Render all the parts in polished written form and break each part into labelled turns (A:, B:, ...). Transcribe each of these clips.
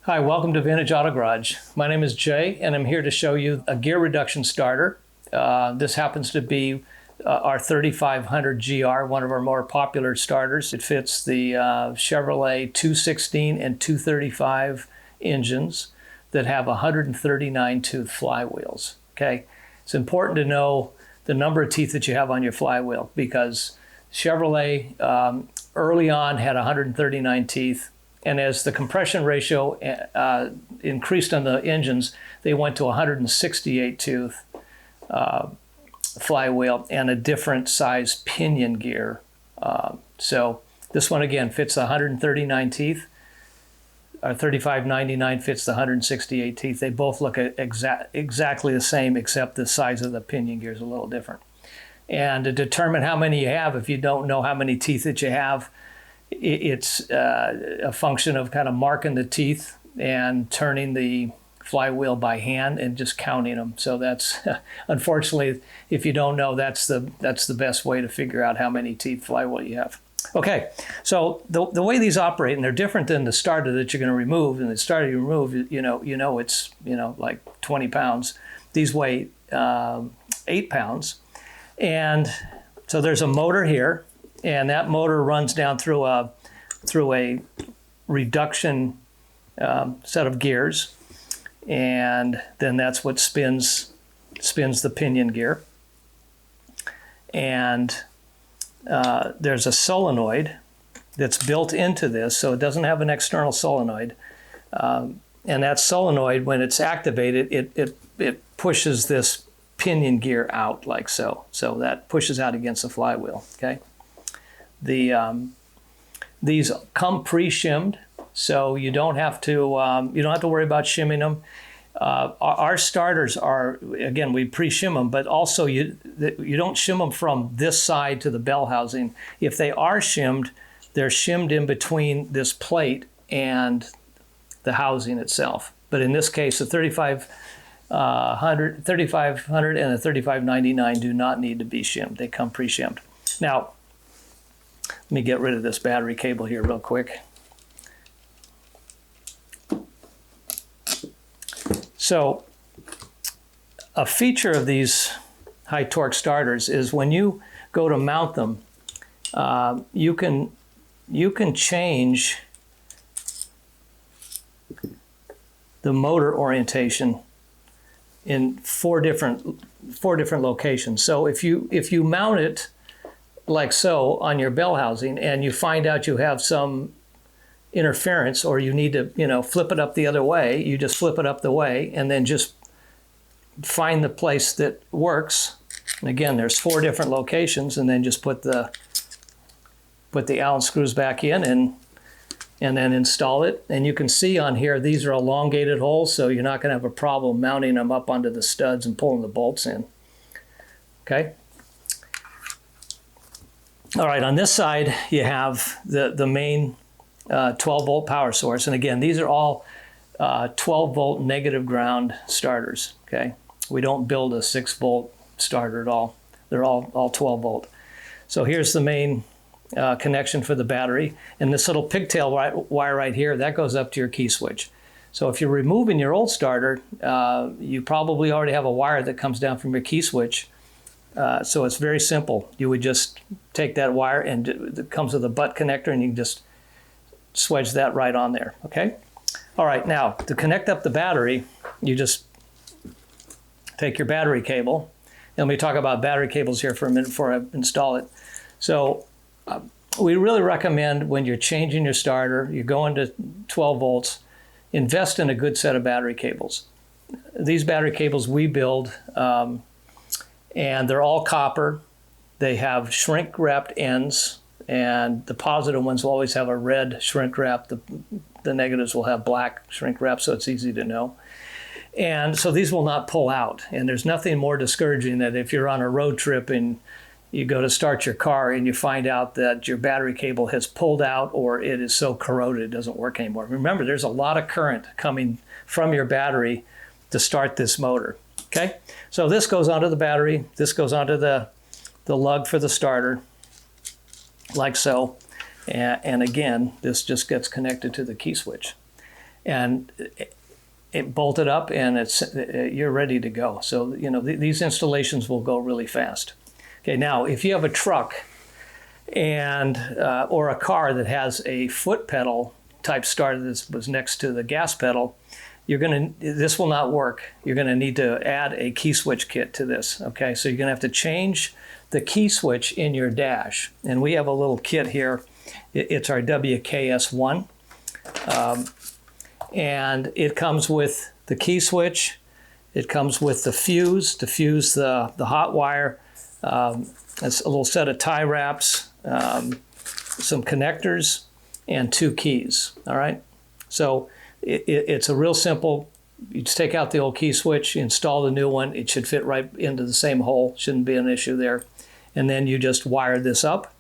A: Hi, welcome to Vintage Auto Garage. My name is Jay, and I'm here to show you a gear reduction starter. This happens to be our 3500 GR, one of our more popular starters. It fits the Chevrolet 216 and 235 engines that have 139 tooth flywheels. Okay, it's important to know the number of teeth that you have on your flywheel because Chevrolet early on had 139 teeth. And as the compression ratio increased on the engines, they went to 168 tooth flywheel and a different size pinion gear. So this one again fits the 139 teeth. Our 3599 fits the 168 teeth. They both look exactly the same, except the size of the pinion gear is a little different. And to determine how many you have, if you don't know how many teeth that you have, it's a function of kind of marking the teeth and turning the flywheel by hand and just counting them. So that's unfortunately, if you don't know, that's the best way to figure out how many teeth flywheel you have. Okay, so the way these operate, and they're different than the starter that you're going to remove. And the starter you remove, it's like 20 pounds. These weigh 8 pounds, and so there's a motor here. And that motor runs down through a reduction set of gears, and then that's what spins the pinion gear. And there's a solenoid that's built into this, so it doesn't have an external solenoid. And that solenoid, when it's activated, it pushes this pinion gear out like so. So that pushes out against the flywheel. Okay. These come pre-shimmed, so you don't have to worry about shimming them. Our starters are, again, we pre-shim them, but also you don't shim them from this side to the bell housing. If they are shimmed, they're shimmed in between this plate and the housing itself. But in this case, the 3500 and the 3599 do not need to be shimmed. They come pre-shimmed. Now, let me get rid of this battery cable here real quick. So a feature of these high torque starters is when you go to mount them, you can change the motor orientation in four different locations. So if you mount it like so on your bell housing and you find out you have some interference or you need to flip it up the other way, you just flip it up the way and then just find the place that works. And again, there's 4 different locations, and then just put the Allen screws back in and then install it. And you can see on here these are elongated holes, so you're not going to have a problem mounting them up onto the studs and pulling the bolts in. Okay. All right, on this side, you have the main 12-volt power source. And again, these are all 12-volt negative ground starters, okay? We don't build a 6-volt starter at all. They're all 12-volt. So here's the main connection for the battery. And this little pigtail wire right here, that goes up to your key switch. So if you're removing your old starter, you probably already have a wire that comes down from your key switch. So it's very simple. You would just take that wire, and it comes with a butt connector, and you can just swedge that right on there, okay? All right, now to connect up the battery, you just take your battery cable. And let me talk about battery cables here for a minute before I install it. So we really recommend when you're changing your starter, you're going to 12 volts, invest in a good set of battery cables. These battery cables we build, and they're all copper. They have shrink wrapped ends, and the positive ones will always have a red shrink wrap. The negatives will have black shrink wrap, so it's easy to know. And so these will not pull out. And there's nothing more discouraging than if you're on a road trip and you go to start your car and you find out that your battery cable has pulled out or it is so corroded it doesn't work anymore. Remember, there's a lot of current coming from your battery to start this motor. Okay, so this goes onto the battery. This goes onto the lug for the starter, like so. And again, this just gets connected to the key switch. and it bolted up, and you're ready to go. So these installations will go really fast. Okay, now if you have a truck and or a car that has a foot pedal type starter that was next to the gas pedal, this will not work. You're going to need to add a key switch kit to this. Okay, so you're going to have to change the key switch in your dash, and we have a little kit here. It's our WKS1, and it comes with the key switch. It comes with the fuse to fuse the hot wire. It's a little set of tie wraps, some connectors, and 2 keys. All right, so it's a real simple. You just take out the old key switch, install the new one. It should fit right into the same hole. Shouldn't be an issue there. And then you just wire this up.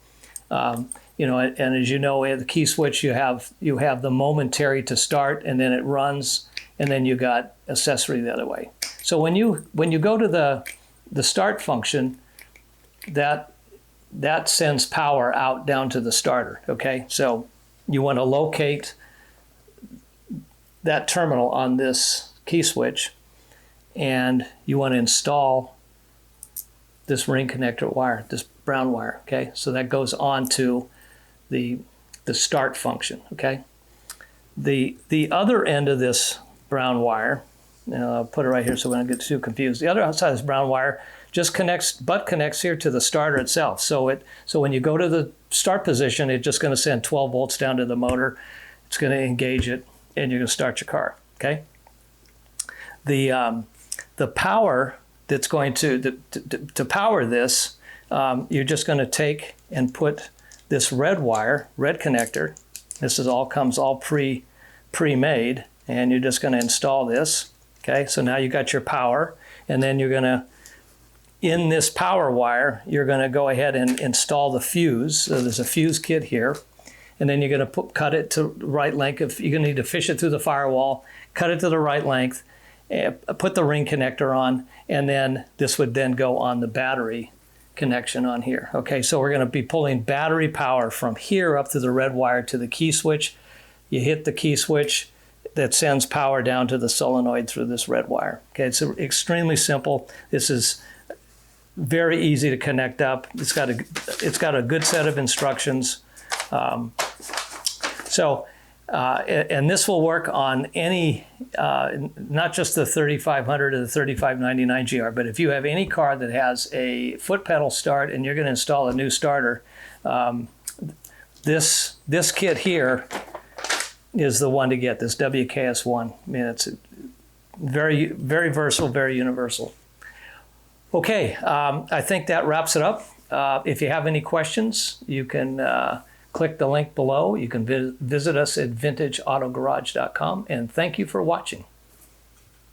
A: And as you know, the key switch, you have the momentary to start, and then it runs, and then you got accessory the other way. So when you go to the start function, that sends power out down to the starter. Okay, so you want to locate that terminal on this key switch, and you want to install this ring connector wire, this brown wire. Okay, so that goes on to the start function. Okay, the other end of this brown wire, I'll put it right here so we don't get too confused. The other side of this brown wire just connects here to the starter itself. So when you go to the start position, it's just going to send 12 volts down to the motor. It's going to engage it, and you're going to start your car. Okay. The power that's going to power this, you're just going to take and put this red wire, red connector. This comes all pre-made, and you're just going to install this. Okay. So now you got your power, and then you're going to, in this power wire, you're going to go ahead and install the fuse. So there's a fuse kit here. And then you're going to cut it to right length. You're going to need to fish it through the firewall, cut it to the right length, put the ring connector on, and then this would then go on the battery connection on here. Okay, so we're going to be pulling battery power from here up to the red wire to the key switch. You hit the key switch, that sends power down to the solenoid through this red wire. Okay, it's extremely simple. This is very easy to connect up. It's got a good set of instructions. And this will work on any, not just the 3500 or the 3599 GR, but if you have any car that has a foot pedal start and you're going to install a new starter, this kit here is the one to get, this WKS1. I mean, it's very, very versatile, very universal. Okay, I think that wraps it up. If you have any questions, you can click the link below. You can visit us at vintageautogarage.com, and thank you for watching.